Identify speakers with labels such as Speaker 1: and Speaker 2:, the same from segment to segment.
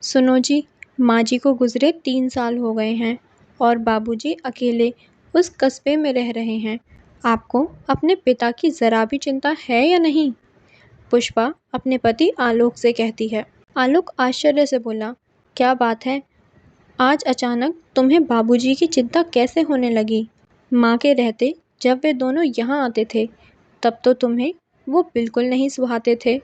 Speaker 1: सुनो जी, माँ जी को गुजरे 3 साल हो गए हैं और बाबूजी अकेले उस कस्बे में रह रहे हैं। आपको अपने पिता की जरा भी चिंता है या नहीं? पुष्पा अपने पति आलोक से कहती है। आलोक आश्चर्य से बोला, क्या बात है? आज अचानक तुम्हें बाबूजी की चिंता कैसे होने लगी? माँ के रहते जब वे दोनों यहाँ आते थे, तब तो तुम्हें वो बिल्कुल नहीं सुहाते थे।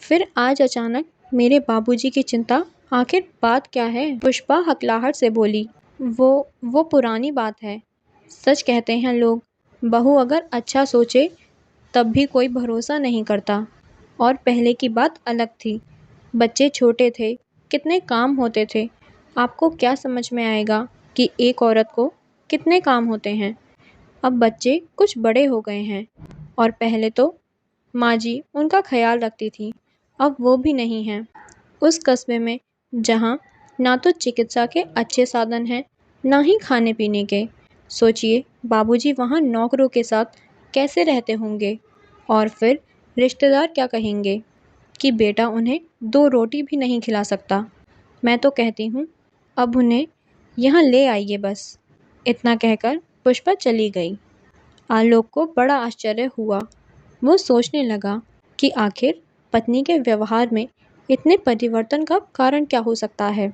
Speaker 1: फिर आज अचानक मेरे बाबूजी की चिंता, आखिर बात क्या है? पुष्पा हकलाहट से बोली, वो पुरानी बात है। सच कहते हैं लोग, बहू अगर अच्छा सोचे तब भी कोई भरोसा नहीं करता। और पहले की बात अलग थी। बच्चे छोटे थे, कितने काम होते थे। आपको क्या समझ में आएगा कि एक औरत को कितने काम होते हैं। अब बच्चे कुछ बड़े हो गए हैं और पहले तो माँ जी उनका ख्याल रखती थी, अब वो भी नहीं हैं। उस कस्बे में जहाँ ना तो चिकित्सा के अच्छे साधन हैं, ना ही खाने पीने के। सोचिए बाबूजी वहाँ नौकरों के साथ कैसे रहते होंगे। और फिर रिश्तेदार क्या कहेंगे कि बेटा उन्हें 2 रोटी भी नहीं खिला सकता। मैं तो कहती हूँ अब उन्हें यहाँ ले आइए बस। इतना कहकर पुष्पा चली गई। आलोक को बड़ा आश्चर्य हुआ। वो सोचने लगा कि आखिर पत्नी के व्यवहार में इतने परिवर्तन का कारण क्या हो सकता है।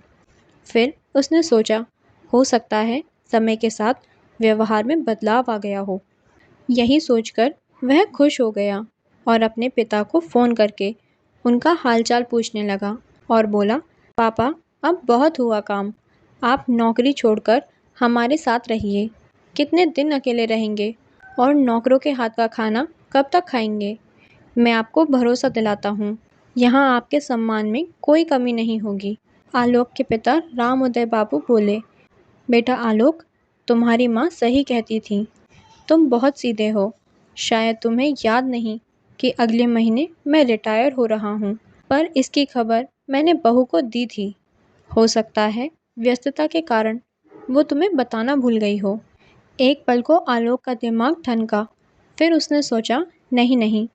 Speaker 1: फिर उसने सोचा, हो सकता है समय के साथ व्यवहार में बदलाव आ गया हो। यही सोचकर वह खुश हो गया और अपने पिता को फ़ोन करके उनका हालचाल पूछने लगा और बोला, पापा अब बहुत हुआ काम। आप नौकरी छोड़कर हमारे साथ रहिए। कितने दिन अकेले रहेंगे और नौकरों के हाथ का खाना कब तक खाएंगे? मैं आपको भरोसा दिलाता हूँ, यहाँ आपके सम्मान में कोई कमी नहीं होगी। आलोक के पिता राम उदय बाबू बोले, बेटा आलोक, तुम्हारी माँ सही कहती थी। तुम बहुत सीधे हो। शायद तुम्हें याद नहीं कि अगले महीने मैं रिटायर हो रहा हूँ, पर इसकी खबर मैंने बहू को दी थी। हो सकता है व्यस्तता के कारण वो तुम्हें बताना भूल गई हो। एक पल को आलोक का दिमाग ठनका। फिर उसने सोचा, नहीं नहीं,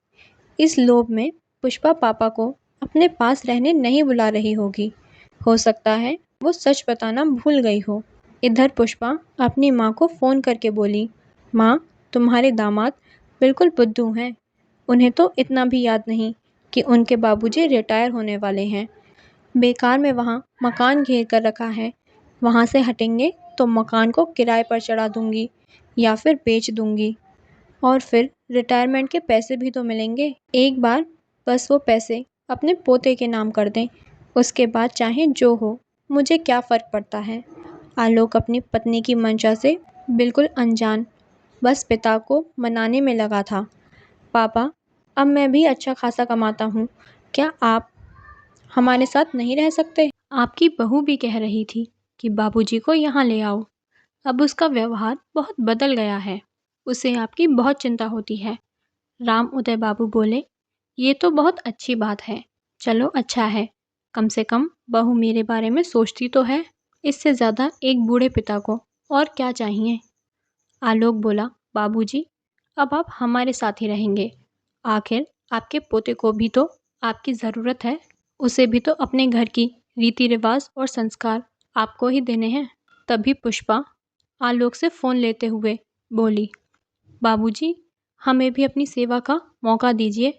Speaker 1: इस लोभ में पुष्पा पापा को अपने पास रहने नहीं बुला रही होगी। हो सकता है वो सच बताना भूल गई हो। इधर पुष्पा अपनी माँ को फ़ोन करके बोली, माँ, तुम्हारे दामाद बिल्कुल बुद्धू हैं। उन्हें तो इतना भी याद नहीं कि उनके बाबूजी रिटायर होने वाले हैं। बेकार में वहाँ मकान घेर कर रखा है। वहाँ से हटेंगे तो मकान को किराए पर चढ़ा दूंगी या फिर बेच दूंगी। और फिर रिटायरमेंट के पैसे भी तो मिलेंगे। एक बार बस वो पैसे अपने पोते के नाम कर दें, उसके बाद चाहे जो हो, मुझे क्या फ़र्क पड़ता है। आलोक अपनी पत्नी की मंशा से बिल्कुल अनजान बस पिता को मनाने में लगा था। पापा, अब मैं भी अच्छा खासा कमाता हूँ, क्या आप हमारे साथ नहीं रह सकते? आपकी बहू भी कह रही थी कि बाबूजी को यहाँ ले आओ। अब उसका व्यवहार बहुत बदल गया है। उसे आपकी बहुत चिंता होती है। राम उदय बाबू बोले, ये तो बहुत अच्छी बात है। चलो अच्छा है, कम से कम बहू मेरे बारे में सोचती तो है। इससे ज़्यादा एक बूढ़े पिता को और क्या चाहिए। आलोक बोला, बाबूजी, अब आप हमारे साथ ही रहेंगे। आखिर आपके पोते को भी तो आपकी ज़रूरत है। उसे भी तो अपने घर की रीति रिवाज और संस्कार आपको ही देने हैं। तभी पुष्पा आलोक से फ़ोन लेते हुए बोली, बाबूजी, हमें भी अपनी सेवा का मौका दीजिए।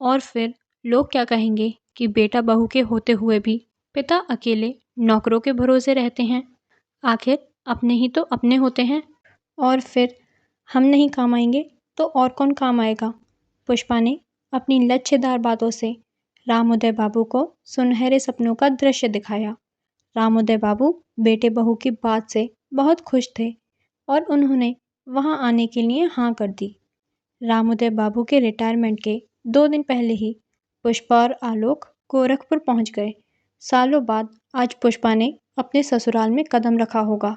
Speaker 1: और फिर लोग क्या कहेंगे कि बेटा बहू के होते हुए भी पिता अकेले नौकरों के भरोसे रहते हैं। आखिर अपने ही तो अपने होते हैं। और फिर हम नहीं काम आएंगे तो और कौन काम आएगा? पुष्पा ने अपनी लच्छेदार बातों से रामोदय बाबू को सुनहरे सपनों का दृश्य दिखाया। रामोदय बाबू बेटे बहू की बात से बहुत खुश थे और उन्होंने वहां आने के लिए हाँ कर दी। रामोदय बाबू के रिटायरमेंट के 2 दिन पहले ही पुष्पा और आलोक गोरखपुर पहुंच गए। सालों बाद आज पुष्पा ने अपने ससुराल में कदम रखा होगा।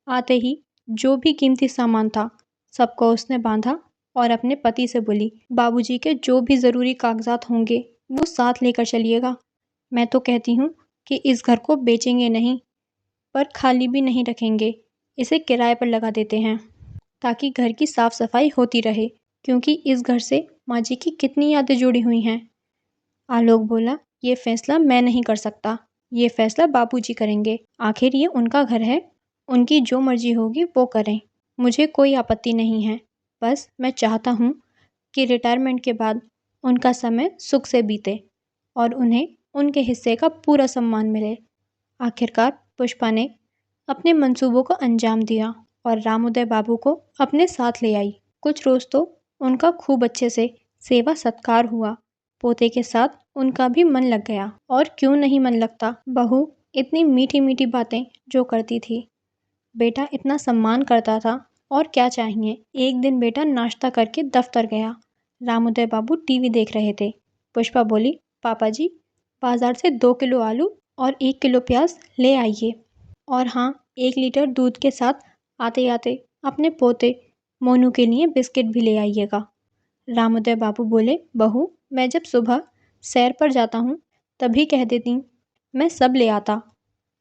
Speaker 1: आते ही जो भी कीमती सामान था, सबको उसने बांधा और अपने पति से बोली, बाबूजी के जो भी ज़रूरी कागजात होंगे वो साथ लेकर चलिएगा। मैं तो कहती हूँ कि इस घर को बेचेंगे नहीं, पर खाली भी नहीं रखेंगे। इसे किराए पर लगा देते हैं ताकि घर की साफ सफाई होती रहे, क्योंकि इस घर से माँ जी की कितनी यादें जुड़ी हुई हैं। आलोक बोला, ये फैसला मैं नहीं कर सकता। ये फैसला बाबूजी करेंगे। आखिर ये उनका घर है, उनकी जो मर्जी होगी वो करें। मुझे कोई आपत्ति नहीं है। बस मैं चाहता हूँ कि रिटायरमेंट के बाद उनका समय सुख से बीते और उन्हें उनके हिस्से का पूरा सम्मान मिले। आखिरकार पुष्पा ने अपने मंसूबों को अंजाम दिया और रामोदय बाबू को अपने साथ ले आई। कुछ रोज तो उनका खूब अच्छे से सेवा सत्कार हुआ। पोते के साथ उनका भी मन लग गया। और क्यों नहीं मन लगता? बहू इतनी मीठी मीठी बातें जो करती थी, बेटा इतना सम्मान करता था, और क्या चाहिए। एक दिन बेटा नाश्ता करके दफ्तर गया। रामोदय बाबू टीवी देख रहे थे। पुष्पा बोली, पापा जी बाजार से 2 किलो आलू और 1 किलो प्याज ले आइए। और हाँ, 1 लीटर दूध के साथ आते आते अपने पोते मोनू के लिए बिस्किट भी ले आइएगा। रामोदय बाबू बोले, बहू मैं जब सुबह सैर पर जाता हूँ तभी कह देती, मैं सब ले आता।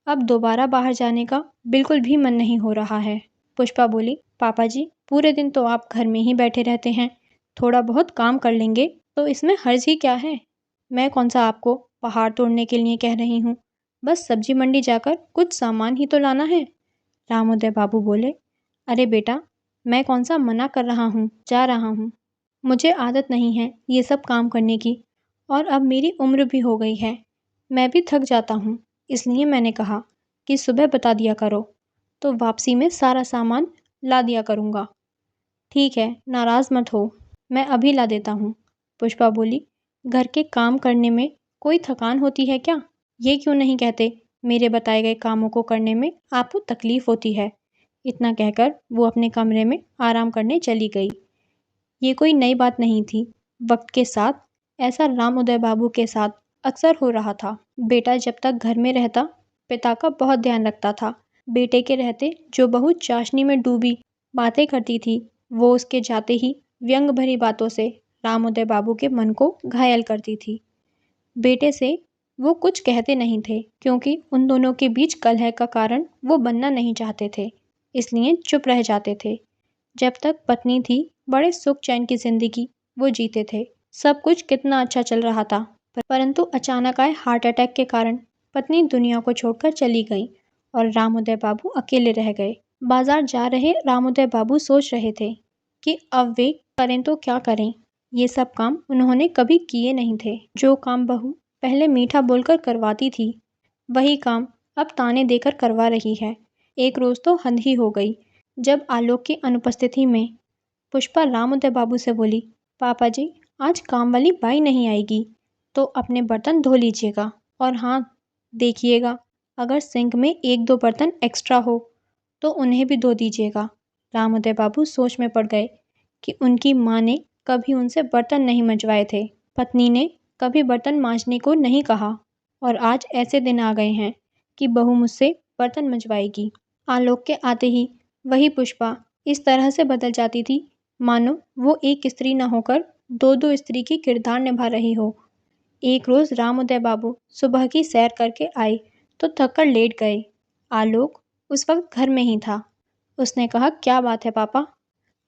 Speaker 1: अब दोबारा बाहर जाने का बिल्कुल भी मन नहीं हो रहा है। पुष्पा बोली, पापा जी पूरे दिन तो आप घर में ही बैठे रहते हैं, थोड़ा बहुत काम कर लेंगे तो इसमें हर्ज ही क्या है। मैं कौन सा आपको पहाड़ तोड़ने के लिए कह रही हूँ, बस सब्जी मंडी जाकर कुछ सामान ही तो लाना है। रामोदय बाबू बोले, अरे बेटा मैं कौन सा मना कर रहा हूँ, जा रहा हूँ। मुझे आदत नहीं है ये सब काम करने की, और अब मेरी उम्र भी हो गई है, मैं भी थक जाता हूँ। इसलिए मैंने कहा कि सुबह बता दिया करो तो वापसी में सारा सामान ला दिया करूँगा। ठीक है, नाराज़ मत हो, मैं अभी ला देता हूँ। पुष्पा बोली, घर के काम करने में कोई थकान होती है क्या? ये क्यों नहीं कहते मेरे बताए गए कामों को करने में आपको तकलीफ होती है। इतना कहकर वो अपने कमरे में आराम करने चली गई। ये कोई नई बात नहीं थी। वक्त के साथ ऐसा रामोदय बाबू के साथ अक्सर हो रहा था। बेटा जब तक घर में रहता पिता का बहुत ध्यान रखता था। बेटे के रहते जो बहू चाशनी में डूबी बातें करती थी, वो उसके जाते ही व्यंग भरी बातों से रामोदय बाबू के मन को घायल करती थी। बेटे से वो कुछ कहते नहीं थे क्योंकि उन दोनों के बीच कलह का कारण वो बनना नहीं चाहते थे, इसलिए चुप रह जाते थे। जब तक पत्नी थी बड़े सुख चैन की जिंदगी वो जीते थे। सब कुछ कितना अच्छा चल रहा था, परंतु अचानक आए हार्ट अटैक के कारण पत्नी दुनिया को छोड़कर चली गई और रामोदय बाबू अकेले रह गए। बाजार जा रहे रामोदय बाबू सोच रहे थे कि अब वे करें तो क्या करें। ये सब काम उन्होंने कभी किए नहीं थे। जो काम बहू पहले मीठा बोलकर करवाती थी, वही काम अब ताने देकर करवा रही है। एक रोज तो हद ही हो गई जब आलोक की अनुपस्थिति में पुष्पा रामोदय बाबू से बोली, पापा जी आज काम वाली बाई नहीं आएगी तो अपने बर्तन धो लीजिएगा, और हाँ देखिएगा अगर सिंक में 1-2 बर्तन एक्स्ट्रा हो तो उन्हें भी धो दीजिएगा। रामोदय बाबू सोच में पड़ गए कि उनकी माँ ने कभी उनसे बर्तन नहीं मंजवाए थे। पत्नी ने कभी बर्तन मांजने को नहीं कहा, और आज ऐसे दिन आ गए हैं कि बहू मुझसे बर्तन मंजवाएगी। आलोक के आते ही वही पुष्पा इस तरह से बदल जाती थी मानो वो एक स्त्री न होकर 2-2 स्त्री की किरदार निभा रही हो। एक रोज रामोदय बाबू सुबह की सैर करके आए तो थककर लेट गए। आलोक उस वक्त घर में ही था। उसने कहा, क्या बात है पापा,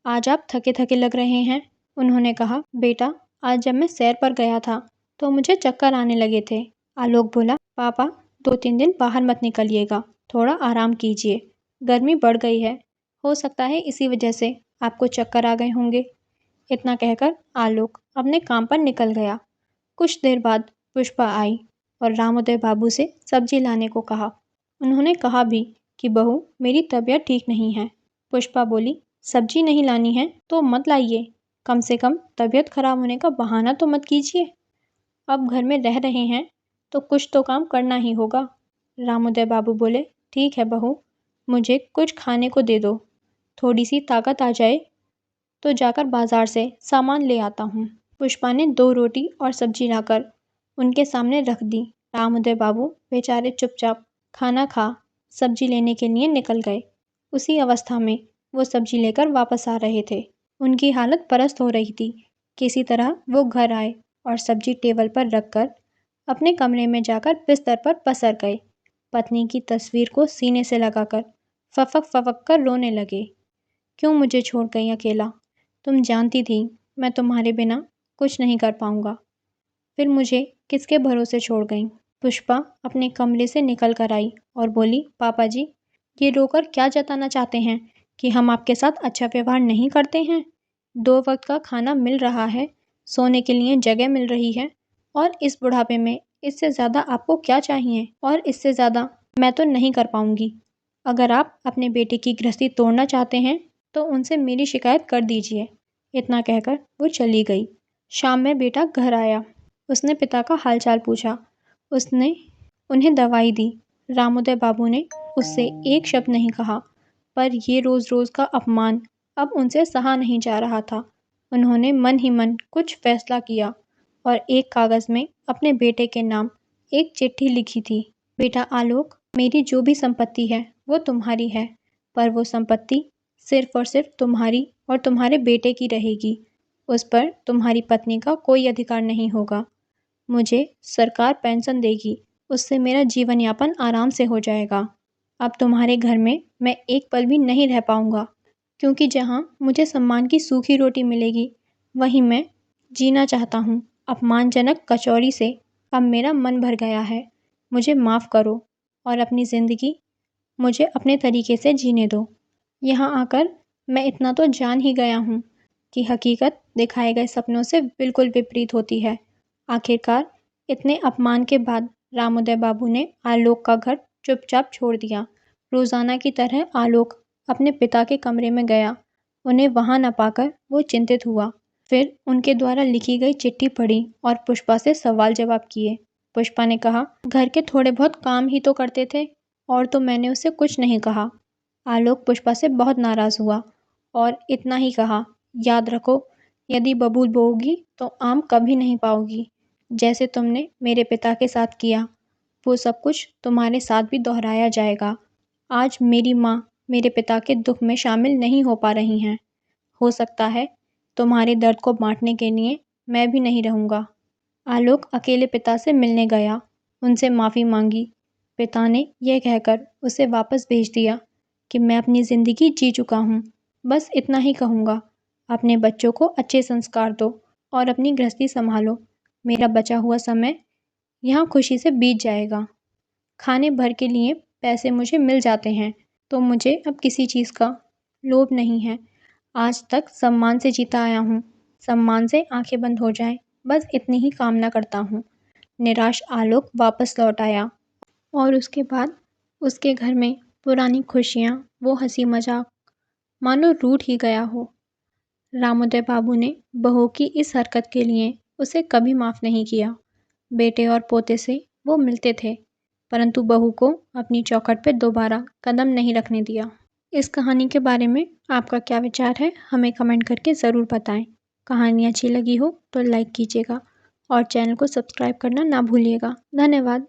Speaker 1: आज आप थके थके लग रहे हैं। उन्होंने कहा, बेटा आज जब मैं सैर पर गया था तो मुझे चक्कर आने लगे थे। आलोक बोला, पापा 2-3 दिन बाहर मत निकलिएगा, थोड़ा आराम कीजिए, गर्मी बढ़ गई है, हो सकता है इसी वजह से आपको चक्कर आ गए होंगे। इतना कहकर आलोक अपने काम पर निकल गया। कुछ देर बाद पुष्पा आई और रामोदय बाबू से सब्जी लाने को कहा। उन्होंने कहा भी कि बहू मेरी तबीयत ठीक नहीं है। पुष्पा बोली, सब्जी नहीं लानी है तो मत लाइए, कम से कम तबीयत खराब होने का बहाना तो मत कीजिए। अब घर में रह रहे हैं तो कुछ तो काम करना ही होगा। रामोदय बाबू बोले, ठीक है बहू, मुझे कुछ खाने को दे दो, थोड़ी सी ताकत आ जाए तो जाकर बाजार से सामान ले आता हूँ। पुष्पा ने 2 रोटी और सब्जी लाकर उनके सामने रख दी। रामोदय बाबू बेचारे चुपचाप खाना खा सब्जी लेने के लिए निकल गए। उसी अवस्था में वो सब्जी लेकर वापस आ रहे थे। उनकी हालत परस्त हो रही थी। किसी तरह वो घर आए और सब्जी टेबल पर रखकर अपने कमरे में जाकर बिस्तर पर पसर गए। पत्नी की तस्वीर को सीने से लगाकर फफक फफक कर रोने लगे। क्यों मुझे छोड़ गई अकेला? तुम जानती थी मैं तुम्हारे बिना कुछ नहीं कर पाऊंगा, फिर मुझे किसके भरोसे छोड़ गई? पुष्पा अपने कमरे से निकल कर आई और बोली, पापा जी, ये रोकर क्या जताना चाहते हैं कि हम आपके साथ अच्छा व्यवहार नहीं करते हैं? 2 वक्त का खाना मिल रहा है, सोने के लिए जगह मिल रही है और इस बुढ़ापे में इससे ज़्यादा आपको क्या चाहिए? और इससे ज़्यादा मैं तो नहीं कर पाऊँगी। अगर आप अपने बेटे की गृहस्थी तोड़ना चाहते हैं तो उनसे मेरी शिकायत कर दीजिए। इतना कहकर वो चली गई। शाम में बेटा घर आया। उसने पिता का हालचाल पूछा। उसने उन्हें दवाई दी। रामोदय बाबू ने उससे एक शब्द नहीं कहा, पर ये रोज़-रोज़ का अपमान अब उनसे सहा नहीं जा रहा था। उन्होंने मन ही मन कुछ फैसला किया और एक कागज़ में अपने बेटे के नाम एक चिट्ठी लिखी थी। बेटा आलोक, मेरी जो भी संपत्ति है वो तुम्हारी है, पर वो संपत्ति सिर्फ और सिर्फ तुम्हारी और तुम्हारे बेटे की रहेगी। उस पर तुम्हारी पत्नी का कोई अधिकार नहीं होगा। मुझे सरकार पेंशन देगी, उससे मेरा जीवन यापन आराम से हो जाएगा। अब तुम्हारे घर में मैं एक पल भी नहीं रह पाऊँगा, क्योंकि जहाँ मुझे सम्मान की सूखी रोटी मिलेगी, वहीं मैं जीना चाहता हूँ। अपमानजनक कचौड़ी से अब मेरा मन भर गया है। मुझे माफ़ करो और अपनी ज़िंदगी मुझे अपने तरीके से जीने दो। यहाँ आकर मैं इतना तो जान ही गया हूँ कि हकीकत दिखाए गए सपनों से बिल्कुल विपरीत होती है। आखिरकार इतने अपमान के बाद रामोदय बाबू ने आलोक का घर चुपचाप छोड़ दिया। रोज़ाना की तरह आलोक अपने पिता के कमरे में गया। उन्हें वहाँ न पाकर वो चिंतित हुआ। फिर उनके द्वारा लिखी गई चिट्ठी पढ़ी और पुष्पा से सवाल जवाब किए। पुष्पा ने कहा, घर के थोड़े बहुत काम ही तो करते थे और तो मैंने उसे कुछ नहीं कहा। आलोक पुष्पा से बहुत नाराज़ हुआ और इतना ही कहा, याद रखो, यदि बबूल बोओगी तो आम कभी नहीं पाओगी। जैसे तुमने मेरे पिता के साथ किया, वो सब कुछ तुम्हारे साथ भी दोहराया जाएगा। आज मेरी माँ मेरे पिता के दुख में शामिल नहीं हो पा रही हैं। हो सकता है तुम्हारे दर्द को बांटने के लिए मैं भी नहीं रहूँगा। आलोक अकेले पिता से मिलने गया, उनसे माफ़ी मांगी। पिता ने यह कहकर उसे वापस भेज दिया कि मैं अपनी ज़िंदगी जी चुका हूँ, बस इतना ही कहूँगा। अपने बच्चों को अच्छे संस्कार दो और अपनी गृहस्थी संभालो। मेरा बचा हुआ समय यहाँ खुशी से बीत जाएगा। खाने भर के लिए पैसे मुझे मिल जाते हैं, तो मुझे अब किसी चीज़ का लोभ नहीं है। आज तक सम्मान से जीता आया हूँ, सम्मान से आंखें बंद हो जाएं, बस इतनी ही कामना करता हूँ। निराश आलोक वापस लौट आया और उसके बाद उसके घर में पुरानी खुशियाँ, वो हंसी मजाक मानो रूठ ही गया हो। रामोदय बाबू ने बहू की इस हरकत के लिए उसे कभी माफ़ नहीं किया। बेटे और पोते से वो मिलते थे, परंतु बहू को अपनी चौखट पे दोबारा कदम नहीं रखने दिया। इस कहानी के बारे में आपका क्या विचार है, हमें कमेंट करके ज़रूर बताएं। कहानी अच्छी लगी हो तो लाइक कीजिएगा और चैनल को सब्सक्राइब करना ना भूलिएगा। धन्यवाद।